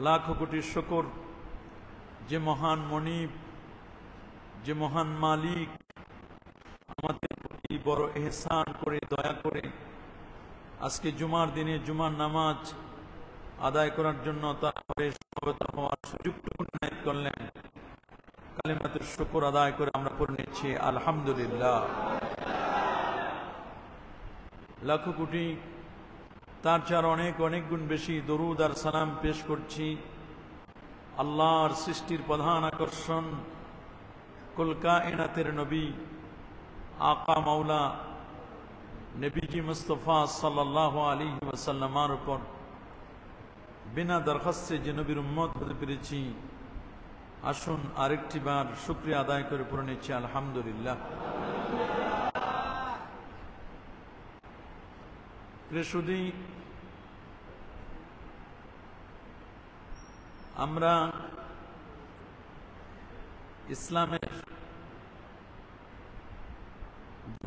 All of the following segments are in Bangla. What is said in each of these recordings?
লাখো কোটি শুকর যে মহান মনিব, যে মহান মালিক আমাদের প্রতি বড় এহসান করে দয়া করে আজকে জুমার দিনে জুমার নামাজ আদায় করার জন্য তারপরে সমবেত হওয়ার সুযোগটুকু নির্ণয় করলেন। কালিমাতুর শুকর আদায় করে আমরা পড়ে নিচ্ছি আলহামদুলিল্লাহ। লাখো কোটি তার চার অনেক অনেক গুণ বেশি দরুদ আর সালাম পেশ করছি আল্লাহর সৃষ্টির প্রধান আকর্ষণ কুল কায়নাতের নবী আকা মাওলা নবীজি মুস্তাফা সাল্লাল্লাহু আলাইহি ওয়াসাল্লামের উপর বিনা দরখাস্তে যে নবীর উম্মত হতে পেরেছি, আসুন আরেকটি বার শুকরিয়া আদায় করে পড়ে নিচ্ছি আলহামদুলিল্লাহ। প্রিয়সুধী, আমরা ইসলামের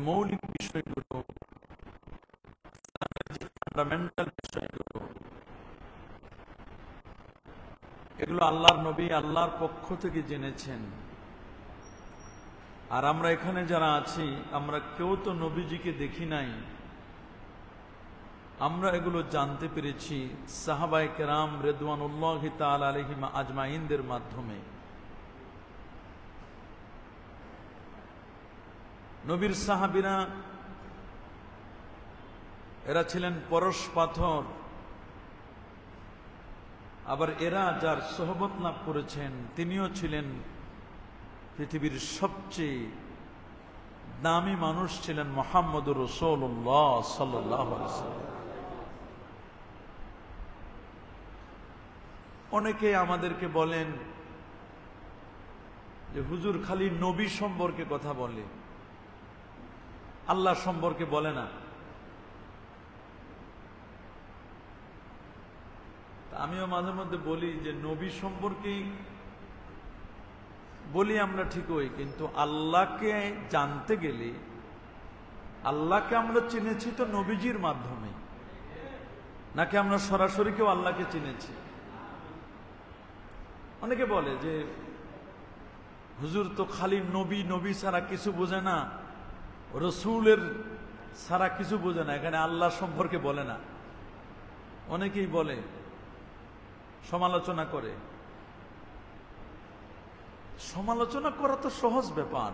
মৌলিক বিষয়গুলো, ইসলামের যে ফান্ডামেন্টাল বিষয়গুলো, এগুলো আল্লাহর নবী আল্লাহর পক্ষ থেকে জেনেছেন। আর আমরা এখানে যারা আছি, আমরা কেউ তো নবীজিকে দেখি নাই, আমরা এগুলো জানতে পেরেছি সাহাবায়ে কেরাম রিদওয়ানুল্লাহি তাআলা আলাইহিম আজমাইনদের মাধ্যমে। নবীর সাহাবীরা এরা ছিলেন পরশ পাথর, আবার এরা যার সোহবত লাভ করেছেন তিনিও ছিলেন পৃথিবীর সবচেয়ে দামি মানুষ, ছিলেন মুহাম্মদুর রাসূলুল্লাহ সাল্লাল্লাহু আলাইহি ওয়াসাল্লাম। অনেকে আমাদেরকে বলেন যে হুজুর খালি নবী সম্পর্কে কথা বলে, আল্লাহ সম্পর্কে বলে না। আমিও মাঝে মধ্যে বলি যে নবী সম্পর্কে বলি আমরা ঠিকই, কিন্তু আল্লাহকে জানতে গেলে আল্লাহকে আমরা চিনেছি তো নবীজির মাধ্যমে, নাকি আমরা সরাসরি কেউ আল্লাহকে চিনেছি? অনেকে বলে যে হুজুর তো খালি নবী, নবী ছাড়া কিছু বোঝে না, রসুলের ছাড়া কিছু বোঝে না, এখানে আল্লাহ সম্পর্কে বলে না। অনেকেই বলে, সমালোচনা করে। সমালোচনা করা তো সহজ ব্যাপার।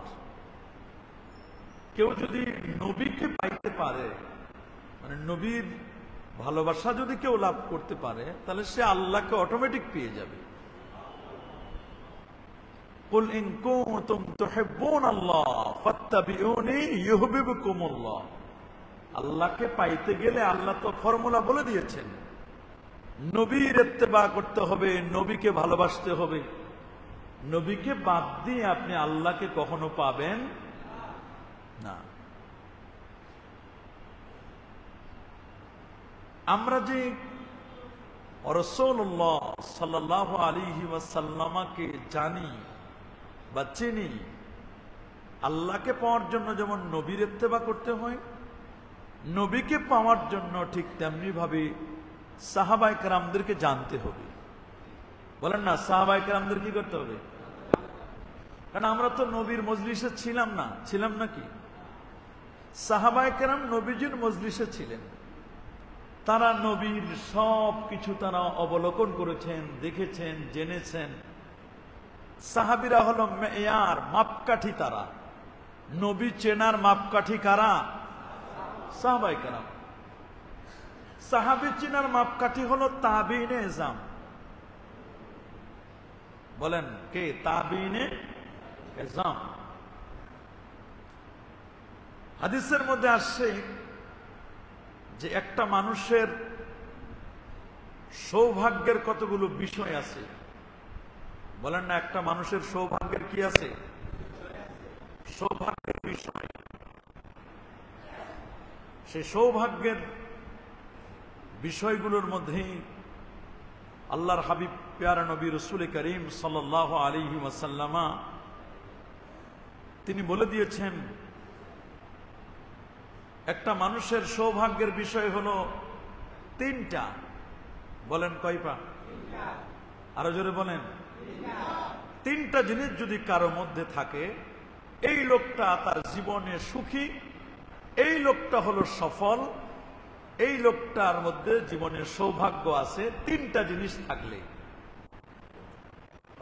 কেউ যদি নবীকে পাইতে পারে, মানে নবীর ভালোবাসা যদি কেউ লাভ করতে পারে, তাহলে সে আল্লাহকে অটোমেটিক পেয়ে যাবে। কুল ইন কুনতুম তুহিব্বুনাল্লাহ ফাত্তাবিউনি ইউহিব্বুকুমুল্লাহ। আল্লাহকে পাইতে গেলে আল্লাহ তো ফর্মুলা বলে দিয়েছেন, নবীর ইত্তেবা করতে হবে, নবীকে ভালোবাসতে হবে। নবীকে বাদ দিয়ে আপনি আল্লাহকে কখনো পাবেন না। আমরা যে রাসূলুল্লাহ সাল্লাল্লাহু আলাইহি ওয়াসাল্লামকে জানি বা চিনি, আল্লাহকে পাওয়ার জন্য যেমন নবীর ইত্তেবা করতে হয়, নবীকে পাওয়ার জন্য ঠিক তেমনি ভাবে সাহাবায়ে কেরামদেরকে জানতে হবে। বলেন না, সাহাবায়ে কেরামদের কি করতে হবে? কারণ আমরা তো নবীর মজলিসে ছিলাম না, ছিলাম নাকি? সাহাবায়ে কেরাম নবীজির মজলিসে ছিলেন, তারা নবীর সব কিছু তারা অবলোকন করেছেন, দেখেছেন, জেনেছেন। সাহাবীরা হলো মেয়ার, মাপকাঠি। তারা নবী চেনার মাপকাঠি কারা? সাহাবায়ে কেরাম। সাহাবী চেনার মাপকাঠি হলো তাবিঈনে এজাম। বলেন কে? তাবিঈনে এজাম। হাদিসের মধ্যে আসছে যে একটা মানুষের সৌভাগ্যের কতগুলো বিষয় আছে। বলেন না, একটা মানুষের সৌভাগ্যের কি আছে? সৌভাগ্যের বিষয়। সেই সৌভাগ্যের বিষয়গুলোর মধ্যেই আল্লাহর হাবিব প্যারা নবী রাসূল করিম সাল্লাল্লাহু আলাইহি ওয়াসাল্লাম তিনি বলে দিয়েছেন, একটা মানুষের সৌভাগ্যের বিষয় হলো তিনটা। বলেন কয়টা? আরো জোরে বলেন। তিনটা জিনিস যদি কারো মধ্যে থাকে, এই লোকটা তার জীবনে সুখী, এই লোকটা হলো সফল, এই লোকটার মধ্যে জীবনের সৌভাগ্য আছে। তিনটা জিনিস থাকলে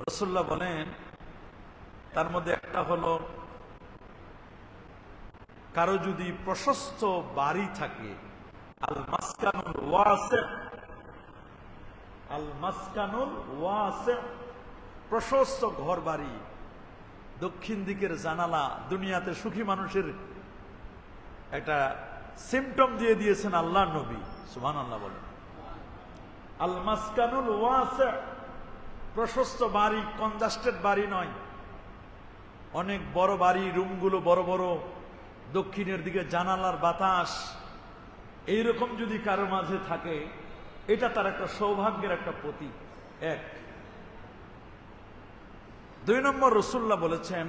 রাসূলুল্লাহ বলেন, তার মধ্যে একটা হলো কারো যদি প্রশস্ত বাড়ি থাকে, আল মাসকানুল ওয়াসি, আল মাসকানুল ওয়াসি, প্রশস্ত ঘর বাড়ি, দক্ষিণ দিকের জানালা। দুনিয়াতে সুখী মানুষের একটা সিমটম দিয়ে দিয়েছেন আল্লাহ নবী, সুবহানাল্লাহ বলেন। আল মাসকানুল ওয়াসি, প্রশস্ত বাড়ি, কনজাস্টেড বাড়ি নয়, অনেক বড় বাড়ি, রুমগুলো বড় বড়, দক্ষিণের দিকে জানালার বাতাস, এইরকম যদি কারো মাঝে থাকে, এটা তার একটা সৌভাগ্যের একটা প্রতীক। এক। দুই নম্বর, রাসূলুল্লাহ বলেছেন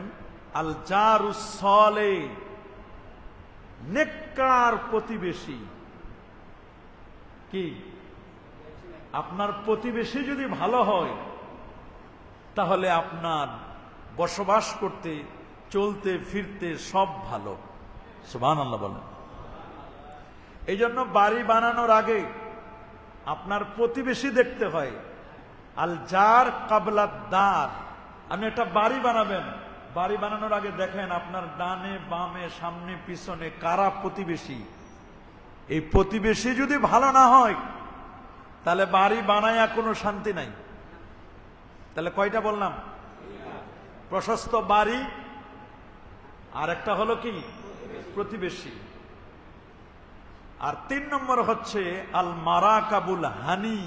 আল জারুস সালেহ, নেককার প্রতিবেশী। কি? আপনার প্রতিবেশী যদি ভালো হয়, তাহলে আপনার বসবাস করতে, চলতে ফিরতে সব ভালো। সুবহানাল্লাহ বলেন। এই জন্য বাড়ি বানানোর আগে আপনার প্রতিবেশী দেখতে হয়। আল জার কাবলা দার। আপনি একটা বাড়ি বানাবেন, বাড়ি বানানোর আগে দেখেন আপনার ডানে বামে সামনে পিছনে কারা প্রতিবেশী। এই প্রতিবেশী যদি ভালো না হয়, তাহলে বাড়ি বানায়া কোনো শান্তি নাই। তাহলে কয়টা বললাম? প্রশস্ত বাড়ি, আর একটা হলো কি? প্রতিবেশী। আর তিন নম্বর হচ্ছে আল মারাকাবুল হানি,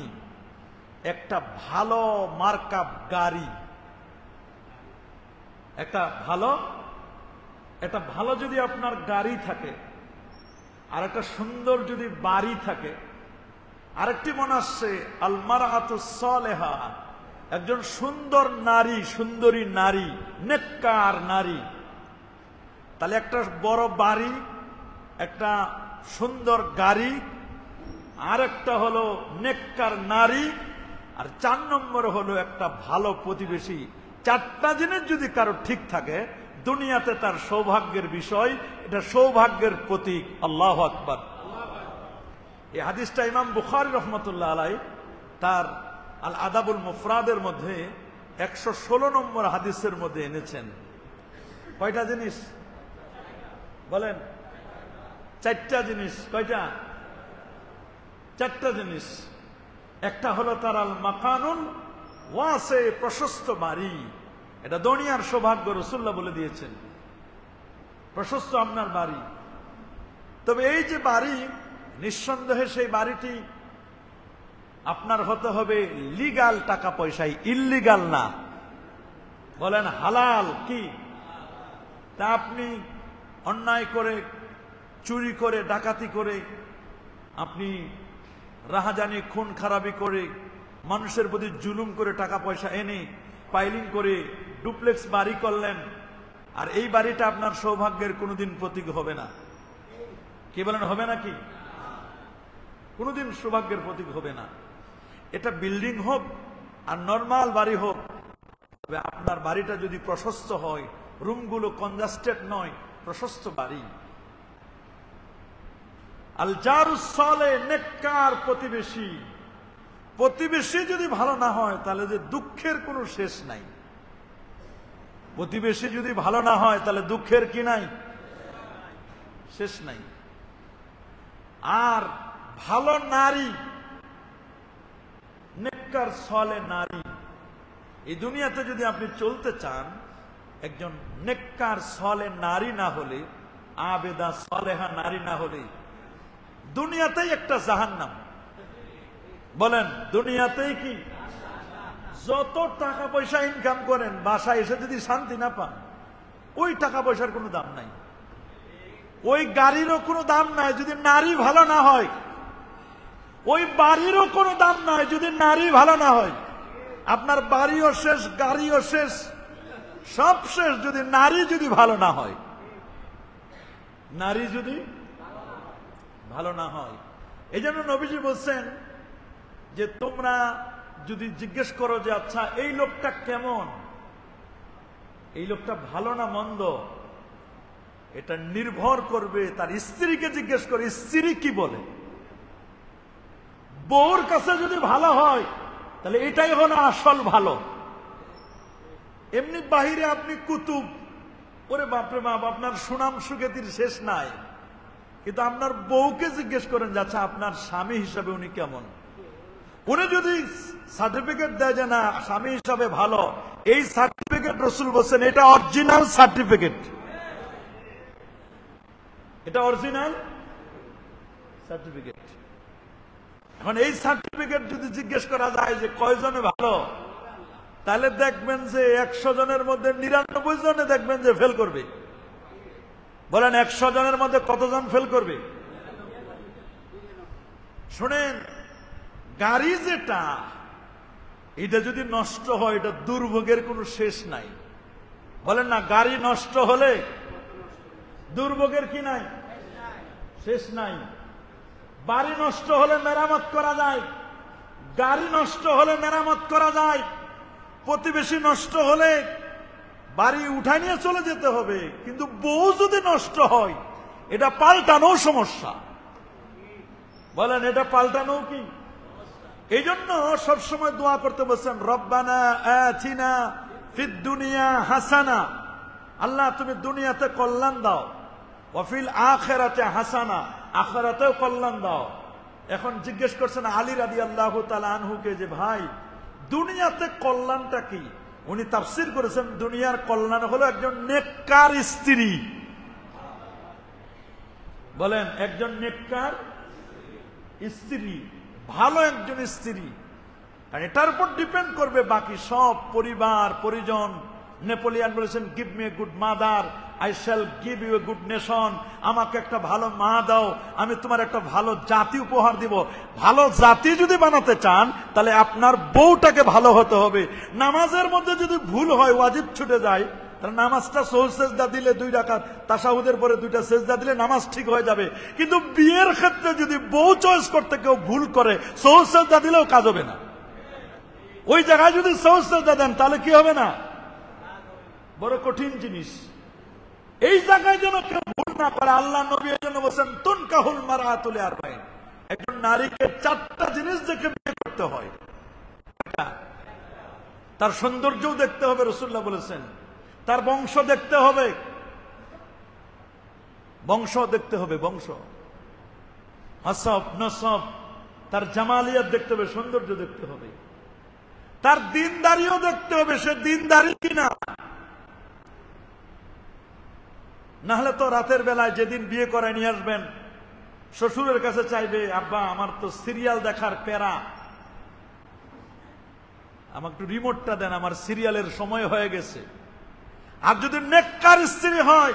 একটা ভালো মার্কাব গাড়ি। একটা ভালো যদি আপনার গাড়ি থাকে, আর একটা সুন্দর যদি বাড়ি থাকে। আরেকটি মনে আসছে আল মারআতুস সালেহা, একজন সুন্দর নারী, সুন্দরী নারী, নেককার নারী। তাহলে একটা বড় বাড়ি, একটা সুন্দর গাড়ি, আর একটা হলো নেককার নারী, আর চার নম্বর হলো একটা ভালো প্রতিবেশী। চারটা জিনিস যদি কারো ঠিক থাকে, দুনিয়াতে তার সৌভাগ্যের বিষয়, এটা সৌভাগ্যের প্রতীক। আল্লাহু আকবার। এই হাদিসটা ইমাম বুখারী রহমতুল্লাহ আলাই তার আল আদাবুল মুফরাদের মধ্যে 116 নম্বর হাদিসের মধ্যে এনেছেন। কয়টা জিনিস বলেন? চারটা জিনিস। কয়টা? চারটা জিনিস। একটা হলো তার আল মাকানুল ওয়াসি, প্রশস্ত বাড়ি। এটা দুনিয়ার সৌভাগ্য, রাসূলুল্লাহ বলে দিয়েছেন, প্রশস্ত আপনার বাড়ি। তবে এই যে বাড়ি, নিঃসন্দেহে সেই বাড়িটি আপনার হতে হবে লিগাল টাকা পয়সায়, ইল্লিগাল না। বলেন হালাল। কি? তা আপনি অন্যায় করে, চুরি করে, ডাকাতি করে, আপনি রাহাজানি খুন খারাপি করে, মানুষের প্রতি জুলুম করে টাকা পয়সা এনে পাইলিং করে ডুপ্লেক্স বাড়ি করলেন, আর এই বাড়িটা আপনার সৌভাগ্যের কোনোদিন প্রতীক হবে না। কি বলেন? হবে নাকি? কোনোদিন সৌভাগ্যের প্রতীক হবে না। এটা বিল্ডিং হোক আর নরমাল বাড়ি হোক, তবে আপনার বাড়িটা যদি প্রশস্ত হয়, রুমগুলো কনজাস্টেড নয়, প্রশস্ত বাড়ি। আল জারুস সালেহ, নেককার প্রতিবেশী। প্রতিবেশী যদি ভালো না হয়, তাহলে যে দুঃখের কোনো শেষ নাই। প্রতিবেশী যদি ভালো না হয়, তাহলে দুঃখের কি নাই? শেষ নাই। আর ভালো নারী, নেককার সালেহ নারী, এই দুনিয়াতে যদি আপনি চলতে চান, একজন নেককার সালেহ নারী না হলে, আবেদা সালেহা নারী না হলে, দুনিয়াতেই একটা জাহান্নাম। বলেন দুনিয়াতেই কি? যত টাকা পয়সা ইনকাম করেন, বাসায় এসে যদি শান্তি না পান, ওই টাকা পয়সার কোনো দাম নাই, ওই গাড়িরও কোনো দাম নাই যদি নারী ভালো না হয়, ওই বাড়িরও কোনো দাম নাই যদি নারী ভালো না হয়। আপনার বাড়িও শেষ, গাড়িও শেষ, সব শেষ যদি নারী যদি ভালো না হয়। নারী যদি ভালো না হয়, এই জন্য নবীজি বলছেন যে তোমরা যদি জিজ্ঞেস করো যে আচ্ছা এই লোকটা কেমন, এই লোকটা ভালো না মন্দ, এটা নির্ভর করবে তার স্ত্রীকে জিজ্ঞেস করে স্ত্রী কি বলে। বউর কাছে যদি ভালো হয় তাহলে এটাই হলো আসল ভালো। এমনি বাহিরে আপনি কুতুব, ওরে বাপরে বাপ, আপনার সুনাম সুখ্যাতির শেষ নাই, কিন্তু আপনার বউকে জিজ্ঞেস করেন যে আচ্ছা আপনার স্বামী হিসাবে উনি কেমন। উনি যদি সার্টিফিকেট দেয় যে না স্বামী হিসাবে ভালো, এই সার্টিফিকেট রাসূল বলেন এটা অরিজিনাল সার্টিফিকেট, এটা অরিজিনাল সার্টিফিকেট। এখন এই সার্টিফিকেট যদি জিজ্ঞেস করা যায় যে কয়জনে ভালো, তাহলে দেখবেন যে 100 জনের মধ্যে 99 জনে দেখবেন যে ফেল করবে। বলেন 100 জনের মধ্যে কতজন ফেল করবে? শুনেন, গাড়ি যেটা, এটা যদি নষ্ট হয় এটা দুর্ভোগের কোনো শেষ নাই। বলেন না, গাড়ি নষ্ট হলে দুর্ভোগের কি নাই? শেষ নাই। বাড়ি নষ্ট হলে মেরামত করা যায়, গাড়ি নষ্ট হলে মেরামত করা যায়, প্রতিবেশী নষ্ট হলে বাড়ি উঠায় নিয়ে চলে যেতে হবে, কিন্তু বউ যদি নষ্ট হয় এটা পাল্টানো সমস্যা। বলেন এটা পাল্টানো কি? এই জন্য সবসময় দোয়া করতে বলছেন রব্বানা আতিনা ফিদ দুনিয়া হাসানা, আল্লাহ তুমি দুনিয়াতে কল্যাণ দাও, ওয়া ফিল আখিরাতে হাসানা, আখিরাতেও কল্যাণ দাও। এখন জিজ্ঞেস করছেন আলী রাদিয়াল্লাহু তাআলা আনহুকে যে ভাই দুনিয়াতে কল্যাণটা কি? উনি তাফসীর করেছেন দুনিয়ার কল্যাণ হলো একজন নেককার স্ত্রী। বলেন একজন নেককার স্ত্রী, ভালো একজন স্ত্রী, আর এটার উপর ডিপেন্ড করবে বাকি সব, পরিবার পরিজন। নেপোলিয়ান বলেছেন give me a good mother I shall give you a good nation, আমাকে একটা ভালো মা দাও, আমি তোমার একটা ভালো জাতি উপহার দিব। ভালো জাতি যদি বানাতে চান তাহলে আপনার বউটাকে ভালো হতে হবে। নামাজের মধ্যে যদি ভুল হয়, ওয়াজিব ছুটে যায়, তাহলে নামাজটা সহজ সেজদা দিলে 2 রাকাত, তাশাহুদের পরে 2টা সেজদা দিলে নামাজ ঠিক হয়ে যাবে। কিন্তু বিয়ের ক্ষেত্রে যদি বউ চয়েস করতে কেউ ভুল করে, সহজ সেজদা দিলেও কাজ হবে না। ওই জায়গায় যদি সহজ সেজদা দেন তাহলে কি হবে না? বড় কঠিন জিনিস। এই জায়গায় যেন কেউ ভুল না করে, আল্লাহ নবী এর জন্য বলেন তুনকাহুল মারআতু লিআরবাইন, একজন নারীকে 4টা জিনিস দেখে বিয়ে করতে হয়। তার সৌন্দর্যও দেখতে হবে, রাসূলুল্লাহ বলেছেন, তার বংশ দেখতে হবে, বংশ দেখতে হবে, বংশ, হাসাব নসব, তার জামালিয়াত দেখতে হবে, সৌন্দর্য দেখতে হবে, তার দিনদারিও দেখতে হবে, সে দিনদারি কিনা। না হলে তো রাতের বেলায় যেদিন বিয়ে করে নিয়ে আসবেন, শ্বশুরের কাছে চাইবে আব্বা আমার তো সিরিয়াল দেখার প্যারা, আমাকে একটু রিমোটটা দেন, আমার সিরিয়ালের সময় হয়ে গেছে। আর যদি নেককার স্ত্রী হয়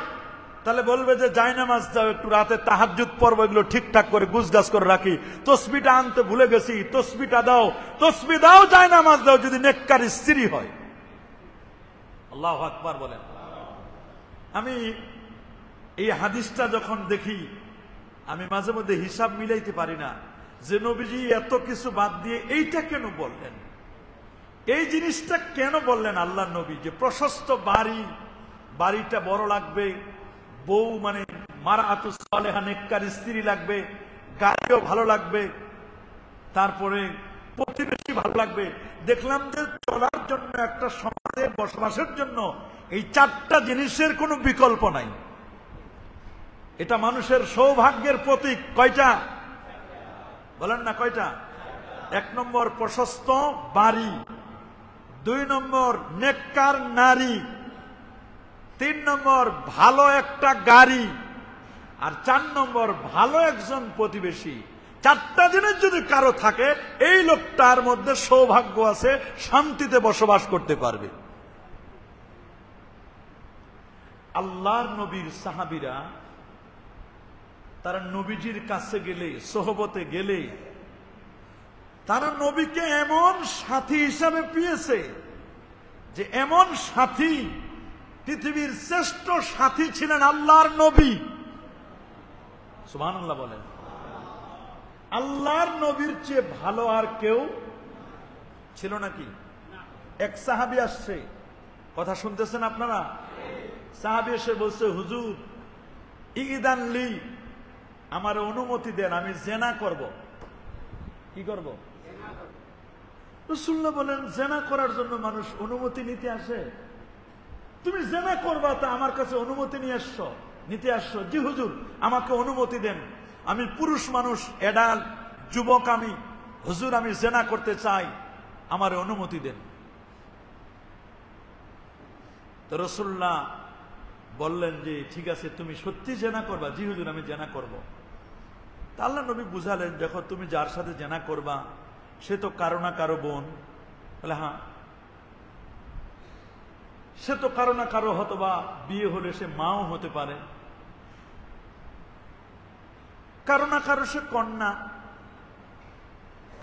তাহলে বলবে যে জায়নামাজ দাও, একটু রাতে তাহাজ্জুদ পড়ব, এগুলো ঠিকঠাক করে গুছগাছ করে রাখি, তসবিটা আনতে ভুলে গেছি, তসবিটা দাও, তসবি দাও, জায়নামাজ দাও, যদি নেককার স্ত্রী হয়। আল্লাহু আকবার বলেন। আমি এই হাদিসটা যখন দেখি আমি মাঝে মধ্যে হিসাব মিলাইতে পারি না যে নবীজি এত কিছু বাদ দিয়ে এইটা কেন বললেন, এই জিনিসটা কেন বললেন আল্লাহ নবী, যে প্রশস্ত বাড়ি, বাড়িটা বড় লাগবে, বউ মানে মারআতুস সালেহা নেককার স্ত্রী লাগবে, গাড়িও ভালো লাগবে, তারপরে প্রতিবেশী ভালো লাগবে। দেখলাম যে চলার জন্য, একটা সমাজে বসবাসের জন্য এই 4টা জিনিসের কোনো বিকল্প নাই। এটা মানুষের সৌভাগ্যের প্রতীক। কয়টা? বলেন না কয়টা? 1 নম্বর প্রশস্ত বাড়ি, 2 নম্বর নেককার নারী, 3 নম্বর ভালো একটা গাড়ি, আর 4 নম্বর ভালো একজন প্রতিবেশী। 4টা জিনিস যদি কারো থাকে, এই লোকটার মধ্যে সৌভাগ্য আছে, শান্তিতে বসবাস করতে পারবে। আল্লাহর নবীর সাহাবীরা তারা নবীজির কাছে গেলে, সোহবতে গেলে, তারা নবীকে এমন সাথী হিসাবে পেয়েছে যে এমন সাথী, পৃথিবীর শ্রেষ্ঠ সাথী ছিলেন আল্লাহর নবী। সুবহানাল্লাহ বলেন। আল্লাহর নবীর চেয়ে ভালো আর কেউ ছিল নাকি? এক সাহাবী আসছে, কথা শুনতেছেন আপনারা? সাহাবী এসে বলছে, হুজুর ইদান লি, আমার অনুমতি দেন, আমি জেনা করব। কি করব? রাসূলুল্লাহ বলেন, জেনা করার জন্য মানুষ অনুমতি নিতে আসে? তুমি জেনা করবা তা আমার কাছে অনুমতি নিতে আসছো? জি হুজুর, আমাকে অনুমতি দেন, আমি পুরুষ মানুষ, এডাল্ট যুবক আমি, হুজুর আমি জেনা করতে চাই, আমার অনুমতি দেন। তো রাসূলুল্লাহ বললেন যে ঠিক আছে, তুমি সত্যি জেনা করবা? জি হুজুর, আমি জেনা করব। তা আল্লাহ নবী বুঝালেন, দেখো তুমি যার সাথে জেনা করবা সে তো কারো না কারো বোন। বলে হ্যাঁ, সে তো কারো না কারো হয়তোবা বিয়ে হলে সে মাও হতে পারে, কারো না কারো সে কন্যা।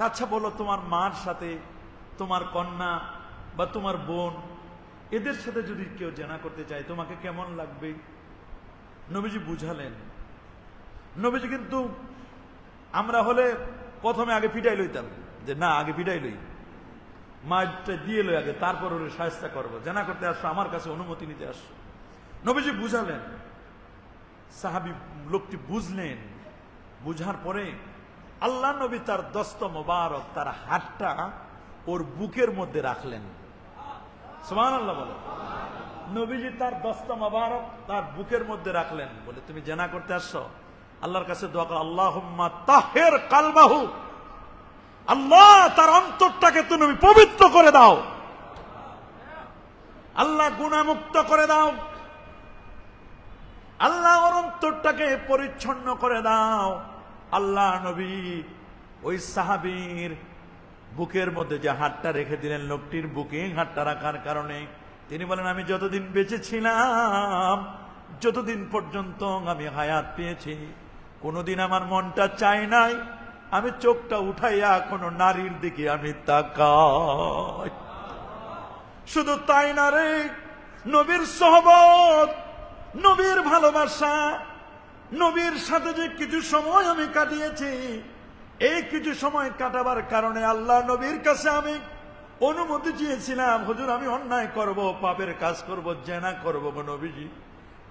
আচ্ছা বলো, তোমার মার সাথে তোমার কন্যা বা তোমার বোন, এদের সাথে যদি কেউ জেনা করতে চায় তোমাকে কেমন লাগবে? নবীজি বুঝালেন। নবীজি কিন্তু আমরা হলে প্রথমে আগে পিটাই লইতাম, যে না আগে পিটাই লই, মারটা দিয়ে লই আগে, তারপর ওর শায়েস্তা করবো। জেনা করতে আসছো, আমার কাছে অনুমতি নিতে আসছো। নবীজি বুঝালেন, সাহাবী লোকটি বুঝলেন। বুঝার পরে আল্লাহ নবী তার দস্ত মোবারক, তার হাতটা ওর বুকের মধ্যে রাখলেন। সুবহানাল্লাহ বলে। নবীজি তার দস্ত মোবারক তার বুকের মধ্যে রাখলেন, বলে তুমি জেনা করতে আসছো, আল্লাহর কাছে দোয়া করো, আল্লাহুম্মা তাহির কালবাহু, আল্লাহ তার অন্তরটাকে তুমি পবিত্র করে দাও, আল্লাহ গুনাহমুক্ত করে দাও, আল্লাহ ওর অন্তরটাকে পরিচ্ছন্ন করে দাও। আল্লাহ নবী ওই সাহাবীর বুকের মধ্যে যে হাতটা রেখে দিলেন, লোকটির বুকে হাতটা রাখার কারণে তিনি বলেন, আমি যতদিন বেঁচে ছিলাম, যতদিন পর্যন্ত আমি হায়াত পেয়েছি, কোনোদিন আমার মনটা চায় নাই আমি চোখটা উঠাইয়া কোনো নারীর দিকে আমি তাকাই। শুধু তাই না রে, নবীর সোহবত, নবীর ভালোবাসা, নবীর সাথে যে কিছু সময় আমি কাটিয়েছি, এই কিছু সময় কাটাবার কারণে আল্লাহ নবীর কাছে আমি অনুমতি চেয়েছিলাম, হুজুর আমি অন্যায় করব, পাপের কাজ করব, জেনা করব গো নবীজি।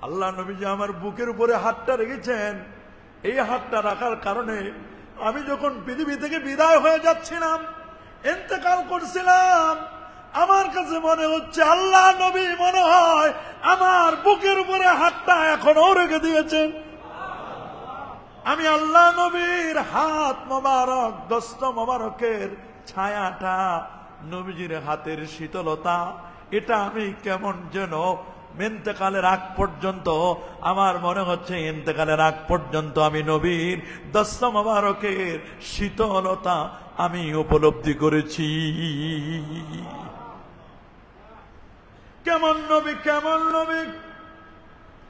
আল্লাহ নবীজি আমার বুকের উপরে হাতটা রেখেছেন। এই হাতটা রাখার কারণে আমি যখন পৃথিবী থেকে বিদায় হয়ে যাচ্ছিলাম, ইন্তেকাল করছিলাম, আমার কাছে মনে হচ্ছে আল্লাহ নবী মনে হয় আমার বুকের উপরে হাতটা এখনো রেখে দিয়েছেন। আমি আল্লাহ নবীর হাত মোবারক, দস্ত মোবারকের ছায়াটা, নবীজির হাতের শীতলতা, এটা আমি কেমন যেন ইন্তেকালের আগ পর্যন্ত আমার মনে হচ্ছে, ইন্তেকালের আগ পর্যন্ত আমি নবীর দস্ত মোবারকের শীতলতা আমি উপলব্ধি করেছি। কেমন নবী, কেমন নবী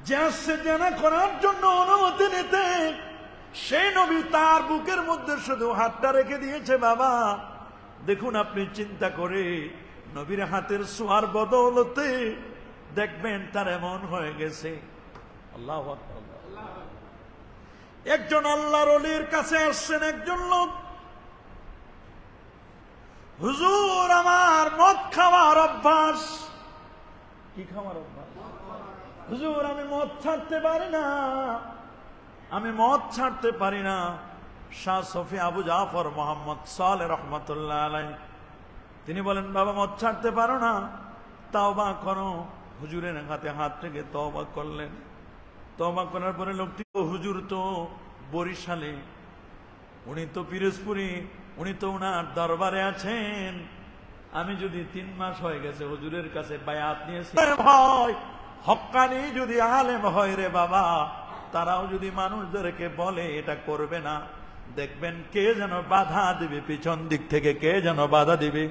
যে আসছে জেনা করার জন্য অনুমতি নিতে, সেই নবী তার বুকের মধ্যে শুধু হাতটা রেখে দিয়েছে। বাবা দেখুন, আপনি চিন্তা করে নবীর হাতের ছোঁয়ার বদৌলতে দেখবেন তার এমন হয়ে গেছে। আল্লাহু আকবার। একজন আল্লাহর ওলির কাছে আসছেন একজন লোক, হুজুর আমার মদ খাওয়ার অভ্যাস। কি খাওয়ার অভ্যাস? হুজুর আমি মদ ছাড়তে পারি না, আমি মদ ছাড়তে পারি না। শাহ সফি আবু জাফর মোহাম্মদ সালেহ রহমতুল্লাহ আলাইহি তিনি বলেন, বাবা মদ ছাড়তে পারো না, তওবা করো। হুজুরের হাতে হাত রেখে তওবা করলেন। তওবা করার পরে লোকটি, হুজুর তো বরিশালে, উনি তো পিরোজপুরি, উনি তো উনার দরবারে আছেন, আমি যদি 3 মাস হয়ে গেছে হুজুরের কাছে বায়াত নিয়েছি, ভয় হক্কানি যদি আলেম হয় রে বাবা, তারাও যদি মানুষদেরকে বলে এটা করবে না, দেখবেন কে যেন বাধা দিবে, পিছন দিক থেকে কে যেন বাধা দিবে।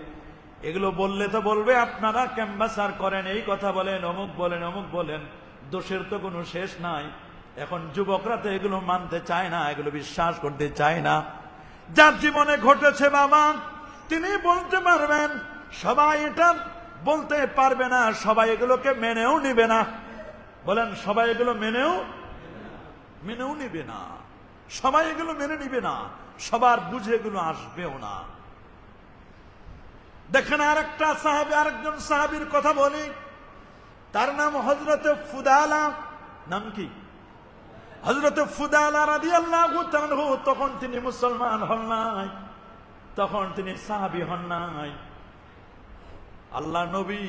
এগুলো বললে তো বলবে আপনারা ক্যাম্বাসার করেন, এই কথা বলেন, অমুক বলেন, অমুক বলেন, দোষের তো কোনো শেষ নাই। এখন যুবকরা তো এগুলো মানতে চায় না, এগুলো বিশ্বাস করতে চায় না। যার জীবনে ঘটেছে বাবা তিনি বলতে পারবেন, সবাই এটা বলতে পারবে না, সবাই এগুলোকে মেনেও নিবে না। বলেন, সবাই এগুলো মেনেও নিবে না, সবাই এগুলো মেনে নিবে না, সবার বুঝে এগুলো আসবেও না। দেখেন আরেকটা সাহাবী, আরেকজন সাহাবীর কথা বলি, তার নাম হযরতে ফুদালা। নাম কি? হযরতে ফুদালা রাদিয়াল্লাহু তাআলা। তখন তিনি মুসলমান হন নাই, তখন তিনি সাহাবী হন নাই। আল্লাহ নবী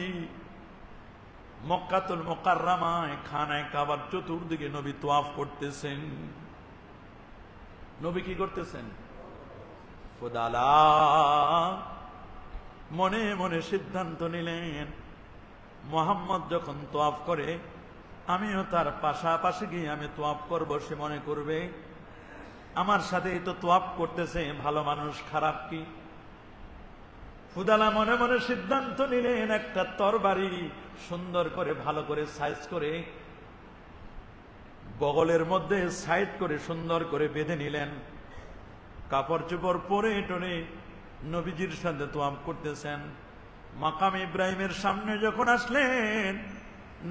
মক্কাতুল মুকাররমায় খানায় কাবার চতুর্দিকে নবী তোয়াফ করতেছেন। নবী কি করতেছেন? ফুদালা মনে মনে সিদ্ধান্ত নিলেন, মুহাম্মদ যখন তোয়াফ করে আমিও তার পাশাপাশি গিয়ে আমি তোয়াফ করবো। সে মনে করবে আমার সাথেই তো তোয়াফ করতেছে, ভালো মানুষ খারাপ কি? ফুদালা মনে মনে সিদ্ধান্ত নিলেন, একটা তরবারি সুন্দর করে ভালো করে সাইজ করে বগলের মধ্যে সাইড করে সুন্দর করে বেঁধে নিলেন। কাপড় চোপড় পরে টনে নবীজির সাথে তোয়াফ করতেছেন। মাকাম ইব্রাহিমের সামনে যখন আসলেন,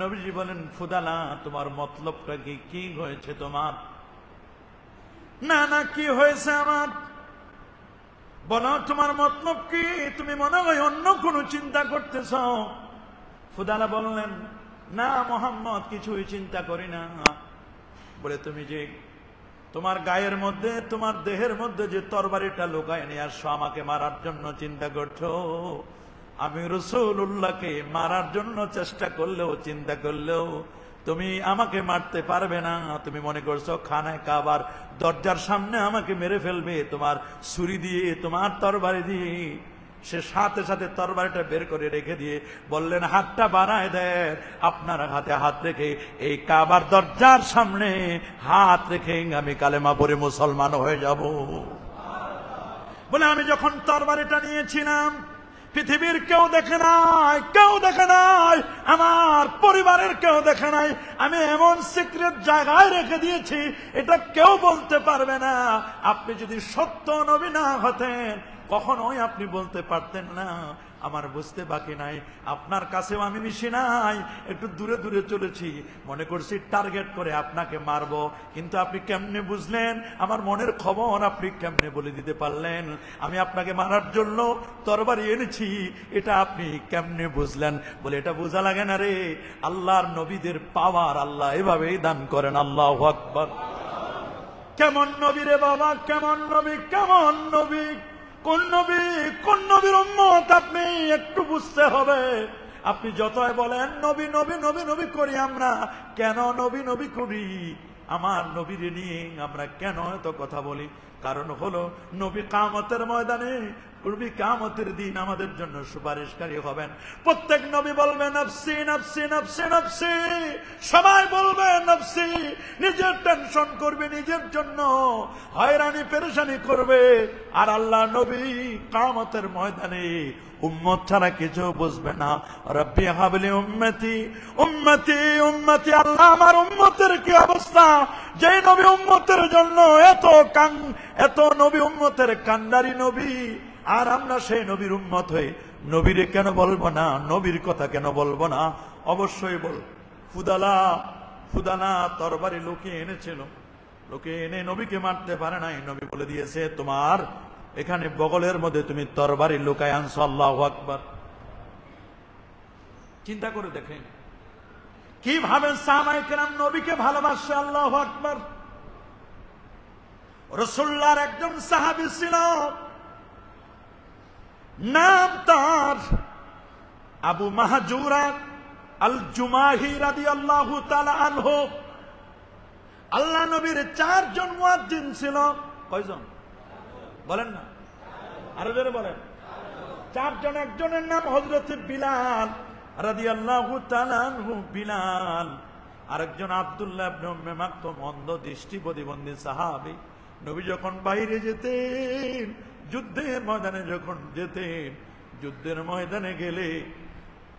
নবীজি বলেন, ফুদালা তোমার মতলবটা কি? কি হয়েছে তোমার? না না, কি হয়েছে আমার? বলো তোমার মতলব কি? তুমি মনে হয় অন্য কোনো চিন্তা করতেছ। ফুদালা বললেন, না মুহাম্মদ, কিছুই চিন্তা করি না। বলে, তুমি যে তোমার গায়ের মধ্যে, তোমার দেহের মধ্যে যে তরবারিটা লুকায় নিয়ে আসছো আমাকে মারার জন্য চিন্তা করছো, আমি রাসূলুল্লাহকে মারার জন্য চেষ্টা করলেও, চিন্তা করলেও তুমি আমাকে মারতে পারবে না। তুমি মনে করছো খানায় কাবার দরজার সামনে আমাকে মেরে ফেলবে তোমার ছুরি দিয়ে, তোমার তরবারি দিয়ে। সে সাথে সাথে তরবারিটা বের করে রেখে দিয়ে বললেন, হাতটা বাড়ায় দেন। আপনার হাতে হাত রেখে এই কাবার দরজার সামনে হাত রেখে আমি কালেমা পড়ে মুসলমান হয়ে যাব। বলে, আমি যখন তরবারিটা নিয়েছিলাম পৃথিবীর কেউ দেখে নাই, কেউ দেখে নাই, আমার পরিবারের কেউ দেখে নাই। আমি এমন সিক্রেট জায়গায় রেখে দিয়েছি, এটা কেউ বলতে পারবে না। আপনি যদি সত্য নবী না হতেন কখনোই আপনি বলতে পারতেন না। আমার বুঝতে বাকি নাই, আপনার কাছেও আমি মিশি নাই, একটু দূরে দূরে চলেছি, মনে করছি টার্গেট করে আপনাকে মারবো। কিন্তু আপনি কেমনে বুঝলেন আমার মনের খবর? আপনি কেমনে বলে দিতে পারলেন আমি আপনাকে মারার জন্য তরবারি এনেছি? এটা আপনি কেমনে বুঝলেন? বলে, এটা বোঝা লাগে না রে, আল্লাহর নবীদের পাওয়ার আল্লাহ এভাবেই দান করেন। আল্লাহু আকবার। কেমন নবী রে বাবা, কেমন নবী, কেমন নবী, কোন নবী, কোন নবীর উম্মত আপনি একটু বুঝতে হবে। আপনি যতই বলেন নবী নবী নবী নবী করি আমরা, কেন নবী নবী করি? আমার নবীর নিয়ে আমরা কেন এত কথা বলি? কারণ হলো নবী কিয়ামতের ময়দানে, নবী কিয়ামতের দিন আমাদের জন্য সুপারিশকারী হবেন। প্রত্যেক নবী বলবে নফসি নফসি নফসি নফসি, সবাই বলবে নফসি। নিজের টেনশন করবে, নিজের জন্য হয়রানি পেরেশানি করবে। আর আল্লাহ নবী কিয়ামতের ময়দানে উম্মত ছাড়া কিছু বুঝবে না। রব্বি হাবলি উম্মতি উম্মতি উম্মতি। আল্লাহ আমার উম্মতের কি অবস্থা? যে নবী উম্মতের জন্য এত নবী উম্মতের কান্ডারি নবী, আর আমরা সেই নবীর উম্মত হয়ে নবীরে কেন বলবো না? নবীর কথা কেন বলবো না? অবশ্যই বল। ফুদালা তরবারি লুকিয়ে এনেছিল, লুকিয়ে এনে নবীকে মারতে পারে নাই। নবী বলে দিয়েছে, তোমার এখানে বগলের মধ্যে তুমি তরবারি লুকায় আনছো। আল্লাহু আকবার। চিন্তা করে দেখেন কিভাবে সাহাবায়ে কেরাম নবীকে ভালোবাসে। আল্লাহু আকবার। রাসূলুল্লাহর একজন সাহাবী ছিল, নাম তার আবু মাহজুরা আল জুমাহি রাদিয়াল্লাহু তাআলা আনহু। আল্লাহ নবীর 4 জন মুয়াজ্জিন ছিল। কয়জন বলেন না, আরো জোরে বলেন। 4 জন। একজনের নাম হযরত বিলাল রাদিয়াল্লাহু তাআলা আনহু, বিলাল। আরেকজন আব্দুল্লাহ ইবনে উম্মে মাকতুম, অন্ধ দৃষ্টি প্রতিবন্ধী সাহাবী। নবী যখন বাইরে যেতেন, যুদ্ধের ময়দানে যখন যেতেন, যুদ্ধের ময়দানে গেলে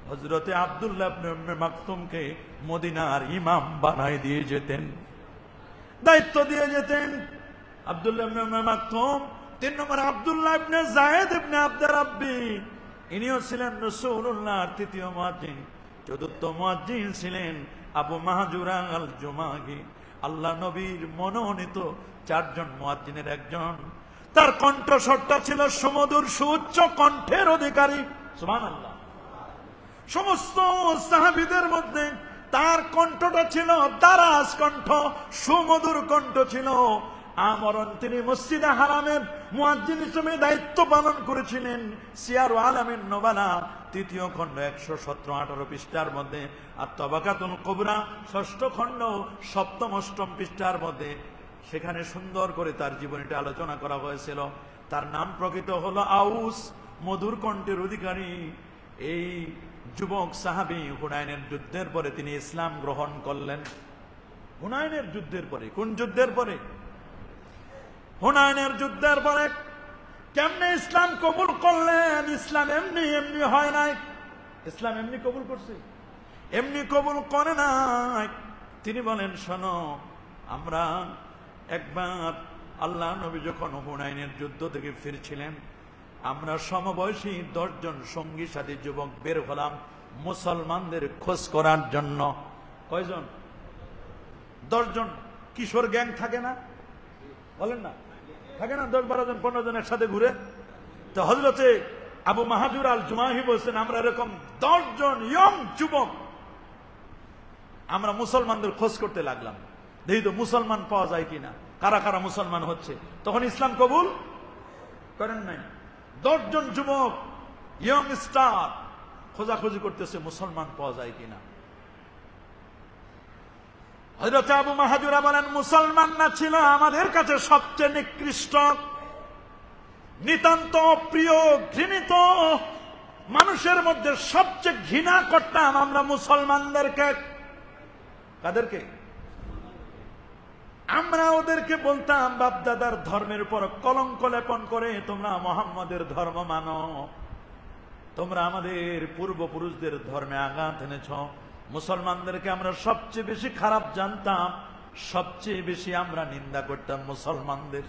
হযরতে আব্দুল্লাহ ইবনে উম্মে মাকতুমকে মদিনার ইমাম বানায় দিয়ে যেতেন, দায়িত্ব দিয়ে যেতেন। আব্দুল্লাহ ইবনে উম্মে মাকতুম। 3 নম্বর আব্দুল্লাহ ইবনে যায়েদ ইবনে আব্দুর রাব্বি, ইনিও ছিলেন রাসূলুল্লাহর 3য় মুয়াজ্জিন। 4র্থ মুয়াজ্জিন ছিলেন আবু মাহজুরা আল জুমাহি, আল্লাহ নবীর মনোনীত 4 জন মুয়াজ্জিনের একজন। তার কণ্ঠস্বরটা ছিল সুমধুর, সুউচ্চ কণ্ঠের অধিকারী। সুবহানাল্লাহ। সমস্ত সাহাবীদের মধ্যে তার কণ্ঠটা ছিল দারাজ কণ্ঠ, সুমধুর কণ্ঠ ছিল। আমরণ তিনি মসজিদে হারামের মুয়াজ্জিন হিসেবে দায়িত্ব পালন করেছিলেন। সিয়ার আলামিন নোবালা ৩য় খণ্ড ১১৭-১৮ পৃষ্ঠার মধ্যে, আর তবাকাতুল কুবরা ৬ষ্ঠ খণ্ড ৭ম-৮ম পৃষ্ঠার মধ্যে সেখানে সুন্দর করে তার জীবনীটা আলোচনা করা হয়েছিল। তার নাম প্রকৃত হলো আউস, মধুর কণ্ঠের অধিকারী। এই যুবক সাহাবী হুনাইনের যুদ্ধের পরে তিনি ইসলাম গ্রহণ করলেন। হুনাইনের যুদ্ধের পরে। কোন যুদ্ধের পরে? হুনাইনের যুদ্ধের পরে। কেমনে ইসলাম কবুল করলেন? ইসলাম এমনি এমনি হয় নাই। ইসলাম এমনি কবুল করছে? এমনি কবুল করে নাই। তিনি বলেন, শোনো, আমরা একবার আল্লাহ নবী যখন হুনাইনের যুদ্ধ থেকে ফিরছিলেন, আমরা সমবয়সী 10 জন সঙ্গী সাথী যুবক বের হলাম মুসলমানদের খোঁজ করার জন্য। কয়জন? 10 জন। কিশোর গ্যাং থাকে না, বলেন না, থাকে না? 10-12 জন 15 জন একসাথে ঘুরে। তো হযরতে আবু মাহাজুর আল জুমাহি বলছেন, আমরা এরকম 10 জন ইয়ং যুবক আমরা মুসলমানদের খোঁজ করতে লাগলাম, দেখি তো মুসলমান পাওয়া যায় কিনা, কারা কারা মুসলমান হচ্ছে। তখন ইসলাম কবুল করেন নাই। 10 জন যুবক ইয়ং স্টার খোঁজাখুঁজি করতেছে মুসলমান পাওয়া যায় কিনা। হযরত আবু মাহাজুরা বলেন, মুসলমান না ছিল আমাদের কাছে সবচেয়ে নিকৃষ্ট, নিতান্ত প্রিয়, ঘৃণিত, মানুষের মধ্যে সবচেয়ে ঘৃণা করতাম আমরা মুসলমানদেরকে। কাদেরকে? আমরা ওদেরকে বলতাম বাপদাদার ধর্মের উপর কলঙ্ক লেপন করে তোমরা মুহাম্মদের ধর্ম মানো, তোমরা আমাদের পূর্বপুরুষদের ধর্মে আঘাত এনেছ। মুসলমানদেরকে আমরা সবচেয়ে বেশি খারাপ জানতাম, সবচেয়ে বেশি আমরা নিন্দা করতাম মুসলমানদের।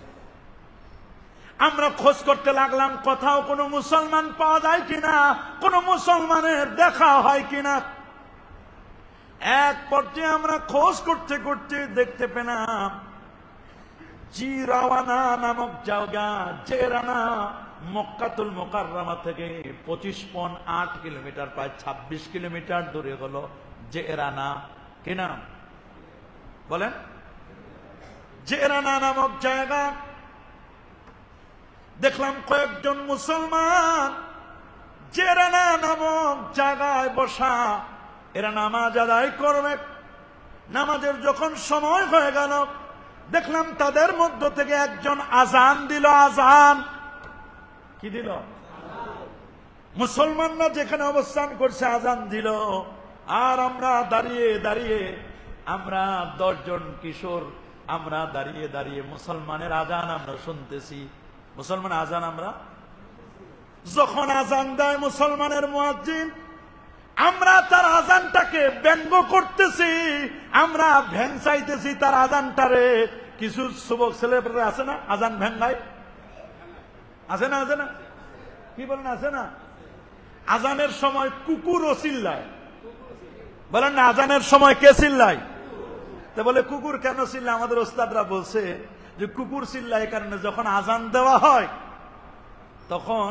আমরা খোঁজ করতে লাগলাম কোথাও কোনো মুসলমান পাওয়া যায় কিনা, কোনো মুসলমানের দেখা হয় কিনা। এক পর্যায়ে আমরা খোঁজ করতে করতে দেখতে পেলাম জিরাওয়ানা নামক জায়গা, জেরানা মক্কাতুল মুকাররমা থেকে 25.8 কিলোমিটার, প্রায় 26 কিলোমিটার দূরে হলো জেরানা। কি নাম বলেন? জেরানা নামক জায়গা। দেখলাম কয়েকজন মুসলমান জেরানা নামক জায়গায় বসা, এরা নামাজ আদায় করবে। নামাজের যখন সময় হয়ে গেল, দেখলাম তাদের মধ্য থেকে একজন আজান দিল। আজান কি দিল? মুসলমানরা যেখানে অবস্থান করছে আজান দিল। আর আমরা দাঁড়িয়ে দাঁড়িয়ে, আমরা 10 জন কিশোর, আমরা দাঁড়িয়ে দাঁড়িয়ে মুসলমানের আজান আমরা শুনতেছি। মুসলমান আজান আমরা যখন আজান দেয় মুসলমানের মুয়াজ্জিন, আমরা তার আজানটাকে ব্যঙ্গ করতেছি, আমরা ভ্যাংচাইতেছি তার আজানটারে। কিছু যুবক ছেলেপেলে আছে না আজান ভ্যাঙ্গায়? আছে না? আছে না? কি বলেন? আছে না? আজানের সময় কুকুরও চিল্লায়। বলেন না, আজানের সময় কে চিল্লায়? তো বলে কুকুর কেন চিল্লায়? আমাদের ওস্তাদরা বলছে যে কুকুর চিল্লায় এই কারণে, যখন আজান দেওয়া হয় তখন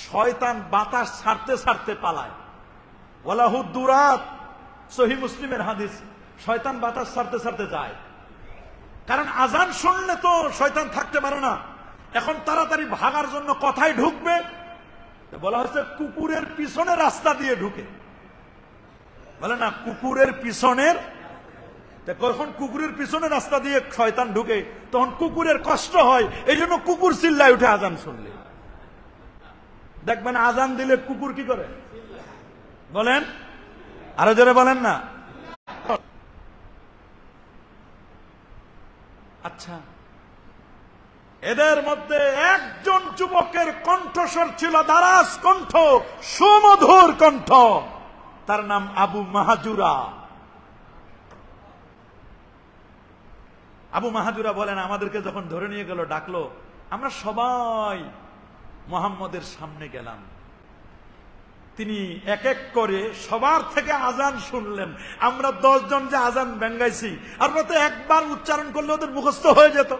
শয়তান বাতাস ছাড়তে ছাড়তে পালায়। ওয়ালাহু দুরাত, সহিহ মুসলিমের হাদিস। শয়তান বাতাস ছাড়তে ছাড়তে যায়, কারণ আজান শুনলে তো শয়তান থাকতে পারে না। এখন তাড়াতাড়ি ভাগার জন্য কথায় ঢুকবে, বলা হচ্ছে কুকুরের পিছনে রাস্তা দিয়ে ঢুকে। বলে না, কুকুরের পিছনের, কখন কুকুরের পিছনে রাস্তা দিয়ে শয়তান ঢুকে তখন কুকুরের কষ্ট হয়, এই জন্য কুকুর চিল্লায় উঠে আজান শুনলে। দেখবেন আজান দিলে কুকুর কি করে? বলেন, আরো জোরে বলেন না। আচ্ছা, এদের মধ্যে একজন যুবকের কণ্ঠস্বর ছিল দারাজ কণ্ঠ, সুমধুর কণ্ঠ, তার নাম আবু মাহাজুরা। আবু মাহাজুরা বলেন, আমাদেরকে যখন ধরে নিয়ে গেল, ডাকলো, আমরা সবাই মুহাম্মদের সামনে গেলাম। তিনি এক এক করে সবার থেকে আজান শুনলেন। আমরা 10 জন যে আজান ব্যঙ্গাইছি, আমরা তো একবার উচ্চারণ করলে ওদের মুখস্থ হয়ে যেত।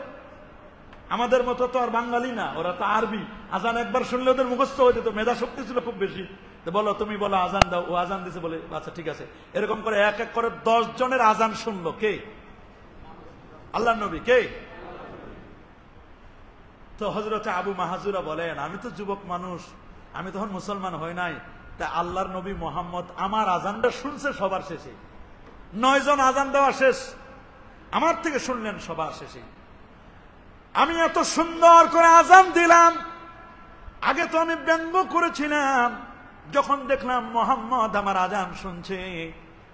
আমাদের মতো তো আর বাঙালি না, ওরা তো আরবি। আজান একবার শুনলে ওদের মুখস্থ হয়ে যেত, মেধা শক্তি ছিল খুব বেশি। তো বলো, তুমি বলো আজান দাও, ও আজান দিছে, বলে আচ্ছা ঠিক আছে। এরকম করে এক এক করে 10 জনের আজান শুনলো কে? আল্লাহর নবী। কে? তো হযরত আবু মাহাজুরা বলেন, আমি তো যুবক মানুষ, আমি তখন মুসলমান হই নাই, তা আল্লাহর নবী মোহাম্মদ আমার আজানটা শুনছে সবার শেষে। 9 জন আজান দেওয়া শেষ, আমার থেকে শুনলেন সবার শেষে। আমি এত সুন্দর করে আজান দিলাম, আগে তো আমি ব্যঙ্গ করেছিলাম, যখন দেখলাম মোহাম্মদ আমার আজান শুনছে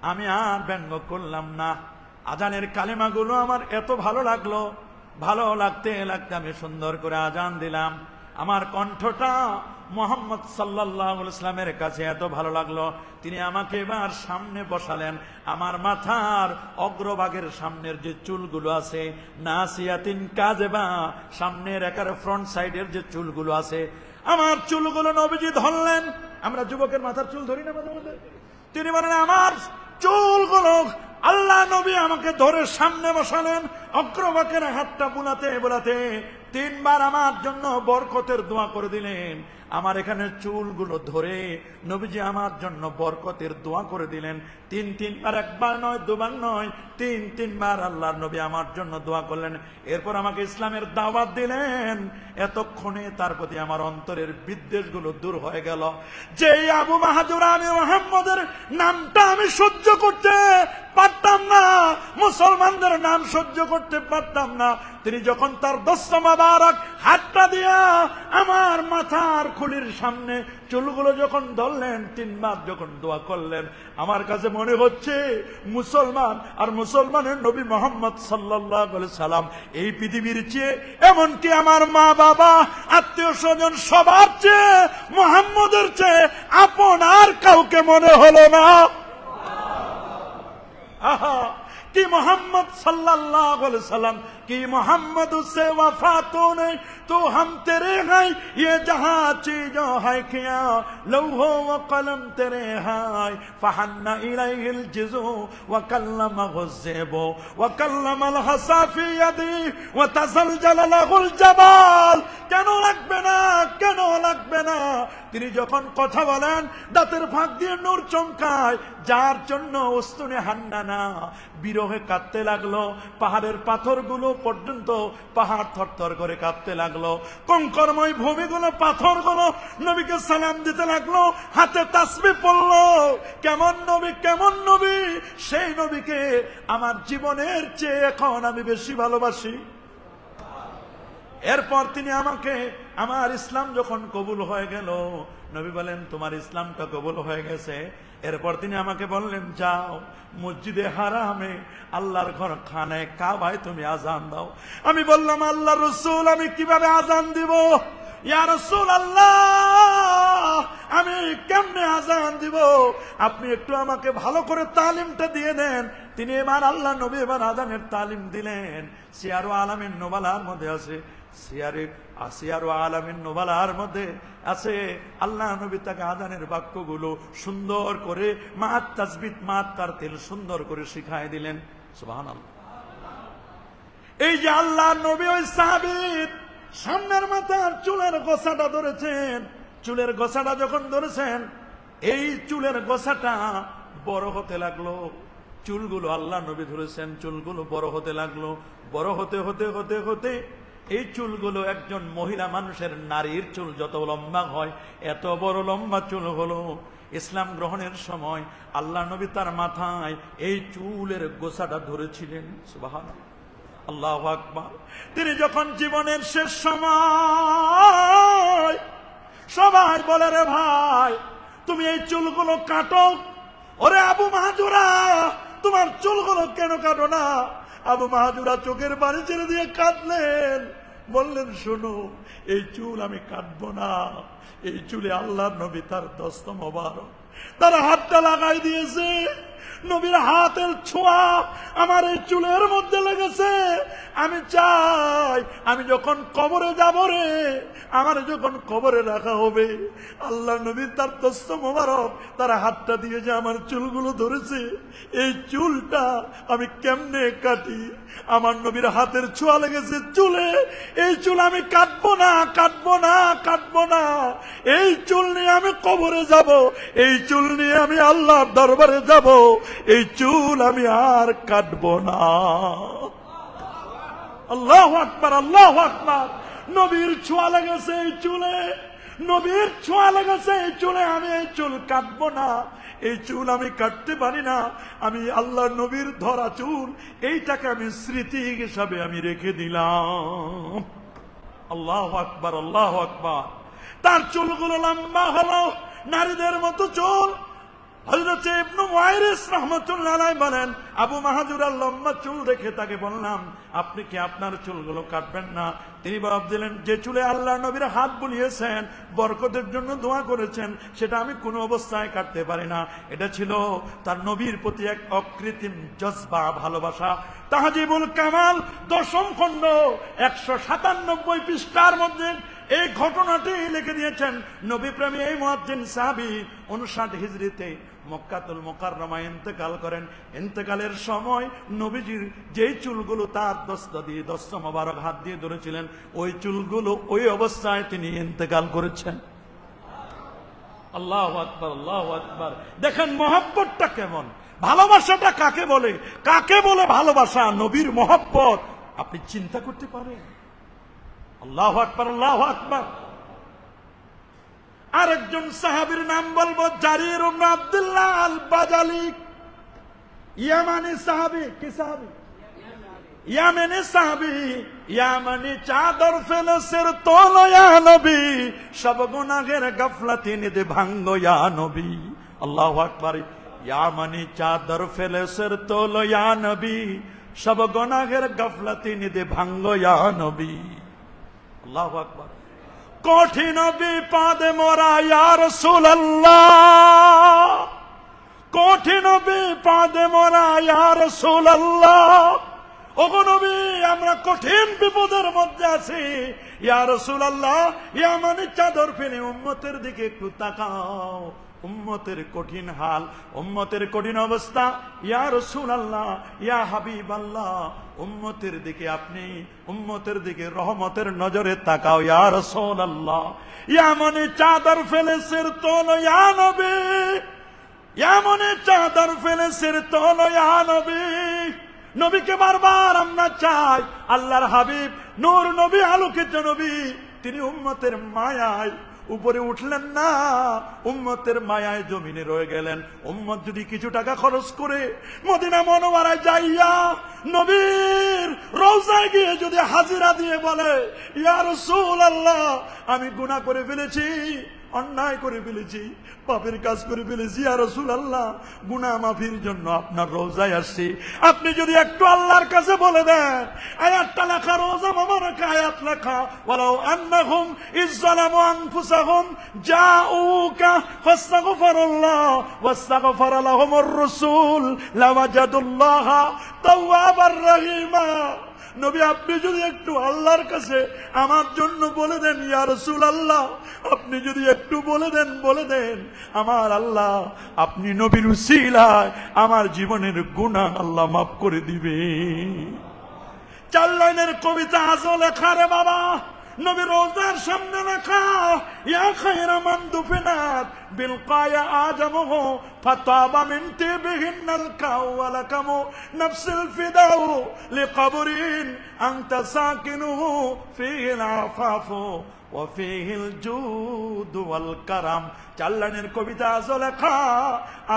আমি আর ব্যঙ্গ করলাম না। আজানের কালিমাগুলো আমার এত ভালো লাগলো, ভালো লাগতে লাগতে আমি সুন্দর করে আজান দিলাম। আমার কণ্ঠটা মোহাম্মদ সাল্লাল্লাহু আলাইহি ওয়াসাল্লামের কাছে এত ভালো লাগলো, তিনি আমাকে এবার সামনে বসালেন। আমার মাথার অগ্রভাগের সামনের যে চুলগুলো আছে, নাসিয়াতিন কাযবা, সামনের একেবারে ফ্রন্ট সাইডের যে চুলগুলো আছে, আমার চুলগুলো নবীজি ধরলেন। আমরা যুবকের মাথার চুল ধরি না মাঝে মধ্যে, তিনি বলেন আমার চুলগুলো আল্লাহ নবী আমাকে ধরে সামনে বসালেন। অগ্রভাগের হাতটা বুলাতে বুলাতে 3 বার আমার জন্য বরকতের দোয়া করে দিলেন। আমার এখানে চুলগুলো ধরে নবীজি আমার জন্য বরকতের দোয়া করে দিলেন। 3 বার, একবার নয়, 2 বার নয়, 3 বার আল্লাহর নবী আমার জন্য দোয়া করলেন। এরপর আমাকে ইসলামের দাওয়াত দিলেন। এতক্ষণে তার প্রতি আমার অন্তরের বিদ্বেষগুলো দূর হয়ে গেল। যে আবু মাহাজুরা, আমি মুহাম্মদের নামটা আমি সহ্য করতে পারতাম না, মুসলমানদের নাম সহ্য করতে পারতাম না, তিনি যখন তার দস্ত মোবারক হাতটা দিয়া আমার মাথার খুলির সামনে চুলগুলো যখন ধরলেন, 3 বার যখন দোয়া করলেন, আমার কাছে মনে হচ্ছে মুসলমান আর মুসলমানের নবী মোহাম্মদ সাল্লাল্লাহু আলাইহি সাল্লাম এই পৃথিবীর চেয়ে, এমনকি আমার মা বাবা আত্মীয় স্বজন সবার চেয়ে মুহাম্মদের চেয়ে আপন আর কাউকে মনে হলো না। आहा कि मोहम्मद सल्लल्लाहु अलैहि वसल्लम कि मोहम्मद से वफा तो नहीं, तो हम तेरे हैं, ये जहां चीजों है किया, लौहो व कलम तेरे हैं, फहन्ना इलैहिल जिज़ु व कल्लम गुज़्ज़िबु व कल्लम अल हसा फी यदी व तज़लजल लहुल जबाल। কেন লাগবে না, কেন লাগবে না? তিনি যখন কথা বলেন দাঁতের ফাঁক দিয়ে নূর চমকায়, যার জন্য উস্তুনে হান্নানা বিরহে কাঁদতে লাগলো। পাহাড়ের পাথরগুলো পর্যন্ত পাহাড় থরথর করে কাঁদতে লাগলো। কঙ্করময় ভূমিগুলো, পাথরগুলো নবীকে সালাম দিতে লাগলো, হাতে তাসবিহ পড়লো। কেমন নবী, কেমন নবী! সেই নবীকে আমার জীবনের চেয়ে এখন আমি বেশি ভালোবাসি। এরপর তিনি আমাকে, আমার ইসলাম যখন কবুল হয়ে গেল, নবী বলেন তোমার ইসলামটা কবুল হয়ে গেছে। এরপর তিনি আমাকে বললেন যাও মসজিদে হারামে আল্লাহর ঘর খানায় কাবায় তুমি আজান দাও। আমি বললাম আল্লাহ রাসূল, আমি কিভাবে আজান দিব? ইয়া রাসূলুল্লাহ, আমি কেমনে আজান দিব? আপনি একটু আমাকে ভালো করে তালিমটা দিয়ে দেন। তিনি এবার আল্লাহ নবী এবার আজানের তালিম দিলেন। সিয়ারু আলামিন নুবালার মধ্যে আছে, সিয়ারু আলামিন নুবালার মধ্যে আছে আল্লাহ নবী তাকে আজানের বাক্যগুলো সুন্দর করে মাত তাসবিহ মাত তারতিল সুন্দর করে শিখায় দিলেন। সুবহানাল্লাহ। এই যে আল্লাহ নবী ওই সাহাবীর সামনের মাথার চুলের গোছাটা ধরেছেন, চুলের গোছাটা যখন ধরেছেন, এই চুলের গোছাটা বড় হতে লাগলো। চুলগুলো আল্লাহ নবী ধরেছেন, চুলগুলো বড় হতে লাগলো। বড় হতে হতে হতে হতে এই চুলগুলো একজন মহিলা মানুষের, নারীর চুল যত লম্বা হয় এত বড় লম্বা চুল হলো। ইসলাম গ্রহণের সময় আল্লাহ নবী তার মাথায় এই চুলের গোছাটা ধরেছিলেন। সুবহানাল্লাহ, আল্লাহু আকবার। তিনি যখন জীবনের শেষ সময়, সবাই বলে রে ভাই তুমি এই চুলগুলো কাটো। ওরে আবু মাহাজুরা, তোমার চুলগুলো কেন কাটো না? আবু মাহাজুরা চোখের পানি ছেড়ে দিয়ে কাঁদলেন, বললেন শোনো এই চুল আমি কাটবো না, এই চুলে আল্লাহর নবী তার দস্ত মোবারক তার হাতটা লাগাই দিয়েছে। নবীর হাতের ছোঁয়া আমার এই চুলের মধ্যে লেগেছে। আমি চাই আমি যখন কবরে যাব রে, আমার যখন কবরে রাখা হবে, আল্লাহ নবীর তার দস্ত মোবারক তার হাতটা দিয়ে যে আমার চুলগুলো ধরেছে, এই চুলটা আমি কেমনে কাটি? আমার নবীর হাতের ছোঁয়া লেগেছে চুলে, এই চুল আমি কাটবো না, কাটবো না, কাটবো না। এই চুল নিয়ে আমি কবরে যাব, এই চুল নিয়ে আমি আল্লাহর দরবারে যাব, এই চুল আমি আর কাটবো না। আল্লাহু আকবার, আল্লাহু আকবার। নবীর ছোঁয়া লেগেছে এই চুলে, নবীর ছোঁয়া লেগেছে এই চুলে, আমি এই চুল কাটবো না, এই চুল আমি কাটতে পারি না। আমি আল্লাহ নবীর ধরা চুল, এইটাকে আমি স্মৃতি হিসাবে আমি রেখে দিলাম। আল্লাহু আকবার, আল্লাহু আকবার। তার চুলগুলো লম্বা হলো নারীদের মতো চুল। হযরত ইবনে মুয়াইরিস রাহমাতুল্লাহ আলাইহি বলেন, আবু মাহাজুরার লম্বা চুল দেখে তাকে বললাম, আপনি কি আপনার চুলগুলো কাটবেন না? তিনি জবাব দিলেন, যে চুলে আল্লাহ নবীর হাত বুলিয়েছেন, বরকতের জন্য দোয়া করেছেন, সেটা আমি কোনো অবস্থায় কাটতে পারি না। এটা ছিল তার নবীর প্রতি এক অকৃত্রিম জজবা, ভালোবাসা। তাহজিবুল কামাল 10ম খণ্ড 197 পৃষ্ঠার মধ্যে এই ঘটনাটি লিখে দিয়েছেন নবী প্রেমী এই মুয়াজ্জিন সাহাবী। 59 হিজরিতে মক্কাতুল মুকাররমায় ইন্তেকাল করেন। ইন্তেকালের সময় নবীজির যেই চুলগুলো তার দস্ত মোবারক হাত দিয়ে ধরেছিলেন, ওই চুলগুলো ওই অবস্থায় তিনি ইন্তেকাল করেছেন। আল্লাহু আকবার, আল্লাহু আকবার। দেখেন মহব্বতটা কেমন, ভালোবাসাটা কাকে বলে, কাকে বলে ভালোবাসা? নবীর মহব্বত আপনি চিন্তা করতে পারেন? আল্লাহু আকবার, আল্লাহু আকবার। আরেকজন সাহাবীর নাম বলবো, জারির ইবনে আব্দুল্লাহ আল বাজালি, ইয়ামানি সাহাবী। কি সাহাবী? ইয়ামানি সাহাবী। ইয়ামানি চাদর ফেলে সির তোলো ইয়া নবী, সব গুনাহের গাফলাতি নিদে ভাঙ্গো ইয়া নবী। আল্লাহু আকবার। ইয়ামানি চাদর ফেলে সির তোলো ইয়া নবী, সব গুনাহের গাফলাতি নিদে ভাঙ্গো ইয়া নবী। আল্লাহু আকবার। কঠিন বিপদে মোরা ইয়া রাসূলুল্লাহ, কঠিন বিপদে মোরা ইয়া রাসূলুল্লাহ। ওগো নবী, আমরা কঠিন বিপদের মধ্যে আছি, ইয়া রাসূলুল্লাহ। ইয়ামানি চাদর ফেলে উম্মতের দিকে একটু তাকাও, উম্মতের কঠিন হাল, উম্মতের কঠিন অবস্থা। ইয়া রাসূলুল্লাহ, ইয়া হাবিবাল্লাহ, উম্মতের দিকে আপনি উম্মতের দিকে রহমতের নজরে তাকাও ইয়া রাসূলুল্লাহ। ইয়ামানি চাদর ফেলে সির তোলো ইয়া নবী, ইয়ামানি চাদর ফেলে সির তোলো ইয়া নবী। নবীকে বারবার আমরা চাই, আল্লাহর হাবিব নূর নবী, আলোকিত নবী, তিনি উম্মতের মায়ায় উপরে উঠলেন না, উম্মতের মায়ায় জমিনে রয়ে গেলেন। উম্মত যদি কিছু টাকা খরচ করে মদিনা মুনাওয়ারায় যাইয়া নবীর রওজায় গিয়ে যদি হাজিরা দিয়ে বলে, ইয়া রাসূলুল্লাহ, আমি গুনাহ করে ফেলেছি, অন্যায় করে ফেলেছি, পাপের কাজ করে ফেলেছি, ইয়া রাসূলুল্লাহ, গুনাহ মাফির জন্য আপনার রওজায় আসছি, আপনি যদি একটু আল্লাহর কাছে বলে দেন, আয়াতটা লেখা, রওজা মোবারক আয়াত লেখা, ওয়ালাউ আন্নাহুম ইযযালামু আনফুসাহুম জাউকা ফাস্তাগফিরুল্লাহ ওয়াস্তাগফারা লাহুমুর রাসূল লাওয়াজাদুল্লাহা তাওয়াবার রহিমা। নবী, আপনি যদি একটু আল্লাহর কাছে আমার জন্য বলে দেন, ইয়া রাসূলুল্লাহ, আপনি যদি একটু বলে দেন, আমার আল্লাহ, আপনি নবীর উসিলায় আমার জীবনের গুনাহ আল্লাহ মাফ করে দিবে। 4 লাইনের কবিতা আজও লেখা রে বাবা, নবী রওজার সামনে লেখা, ইয়া খায়রা মান দুফিনাত বিলকায়া আদমহু ফাতাবা মিন তিবিহিন্নাল কাওয়ালাকামু নাফসুল ফিদাউ লিকবরিন আনতা সাকিনুহু ফিহিল আফাফু ওয়া ফিহিল জুদ ওয়াল কারাম। 4 লাইনের কবিতা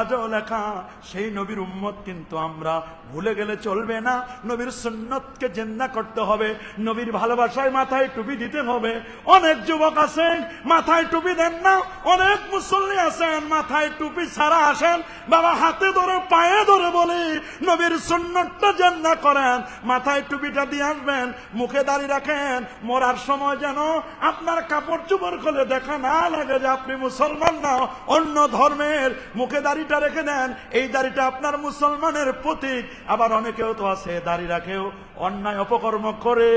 আজও লেখা। সেই নবীর উম্মত কিন্তু আমরা ভুলে গেলে চলবে না। নবীর সুন্নতকে জিন্দা করতে হবে, নবীর ভালোবাসায় মাথায় টুপি দিতে হবে। অনেক যুবক আছেন মাথায় টুপি দেন না, অনেক মুসল্লি আছেন মাথায় টুপি ছাড়া আসেন। বাবা, হাতে ধরে পায়ে ধরে বলি, নবীর সুন্নতটা জিন্দা করেন, মাথায় টুপিটা দিয়ে আসবেন, মুখে দাড়ি রাখেন, মরার সময় যেন আপনার কাপড় চোপড় খুলে দেখা না লাগে যে আপনি মুসলমান না, অন্য ধর্মের, মুখে দাড়িটা রেখে দেন, এই দাড়িটা আপনার মুসলমানের প্রতীক। আবার অনেকেও তো আছে দাড়ি রাখেও অন্যায় অপকর্ম করে,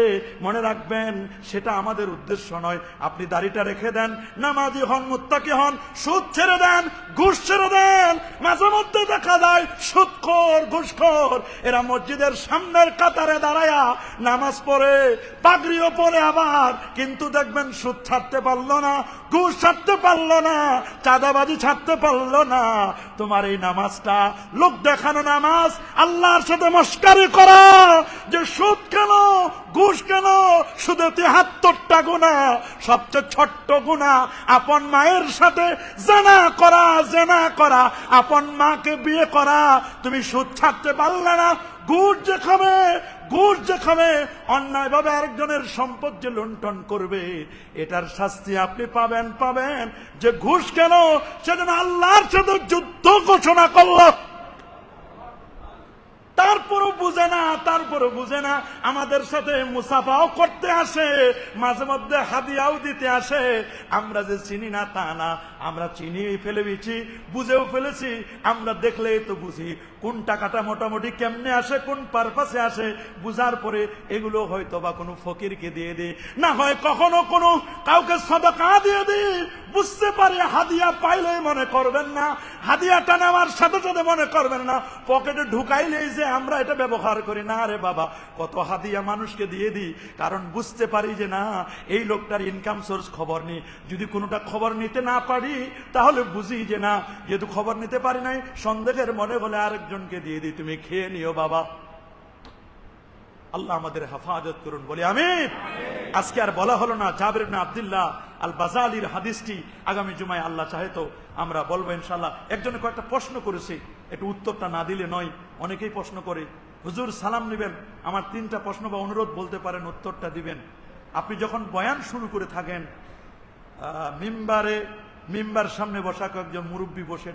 মনে রাখবেন সেটা আমাদের উদ্দেশ্য নয়। আপনি দাড়িটা রেখে দেন, নামাজি হন, মুত্তাকি হন, সুদ ছেড়ে দেন, ঘুষ ছেড়ে দেন। মাঝে মধ্যে দেখা যায় সুদখোর, ঘুষখোর এরা মসজিদের সামনের কাতারে দাঁড়ায়া নামাজ পড়ে, পাগড়িও পরে আবার, কিন্তু দেখবেন সুদ ছাড়তে পারলো না, ঘুষ ছাড়তে পারলো না, চাঁদাবাজি ছাড়তে পারলো না। তোমার এই নামাজটা লোক দেখানো নামাজ, আল্লাহর সাথে মস্কারি করা। যে সুদ কেন, ঘুষ কেন? শুধু ৭৩টা গুনাহ, সবচেয়ে ছোট্ট গুনাহ আপন মায়ের সাথে জিনা করা, জিনা করা, আপন মাকে বিয়ে করা। তুমি সুদ ছাড়তে পারলে না, ঘুষ যে খাবে, ঘুষ যে খাবে, অন্যায় ভাবে আরেকজনের সম্পদ যে লুণ্ঠন করবে, এটার শাস্তি আপনি পাবেন, পাবেন। যে ঘুষ কেন, সেজন্য আল্লাহর সাথে যুদ্ধ ঘোষণা করল, তারপরও বুঝে না, তারপরও বুঝে না। আমাদের সাথে মুসাফাও করতে আসে, মাঝে মধ্যে হাদিয়াও দিতে আসে। আমরা যে চিনি না তা না, আমরা চিনিয়ে ফেলেছি, বুঝেও ফেলেছি। আমরা দেখলেই তো বুঝি কোন টাকাটা মোটামুটি কেমনে আসে, কোন পারপাসে আসে। বুঝার পরে এগুলো হয়তো বা কোনো ফকিরকে দিয়ে দিই, না হয় কখনো কোনো কাউকে সাদাকা দিয়ে দিই। বুঝতে পারি হাদিয়া পাইলেই মনে করবেন না, হাদিয়াটা নেওয়ার সাথে সাথে মনে করবেন না পকেটে ঢুকাইলেই যে আমরা এটা ব্যবহার করি। না রে বাবা, কত হাদিয়া মানুষকে দিয়ে দিই, কারণ বুঝতে পারি যে না, এই লোকটার ইনকাম সোর্স খবর নেই। যদি কোনোটা খবর নিতে না পারি তাহলে বুঝি যে না, যেহেতু খবর নিতে পারি নাই, সন্দেহের মনে হলে আরেকজনকে দিয়ে দিই, তুমি খেয়ে নিও বাবা। আল্লাহ আমাদের হেফাজত করুন, বলি আমিন। আজকে আর বলা হলো না জাবের ইবনে আব্দুল্লাহ আল বাজালির হাদিসটি আগামী জুমায় আল্লাহ চাহে তো আমরা বলবো ইনশাআল্লাহ। একজনে কয়েকটা প্রশ্ন করেছে, একটু উত্তরটা না দিলে নয়। অনেকেই প্রশ্ন করে, হুজুর সালাম নেবেন, আমার 3টা প্রশ্ন বা অনুরোধ বলতে পারেন, উত্তরটা দিবেন। আপনি যখন বয়ান শুরু করে থাকেন, মিম্বার সামনে বসা কয়েকজন মুরব্বী বসে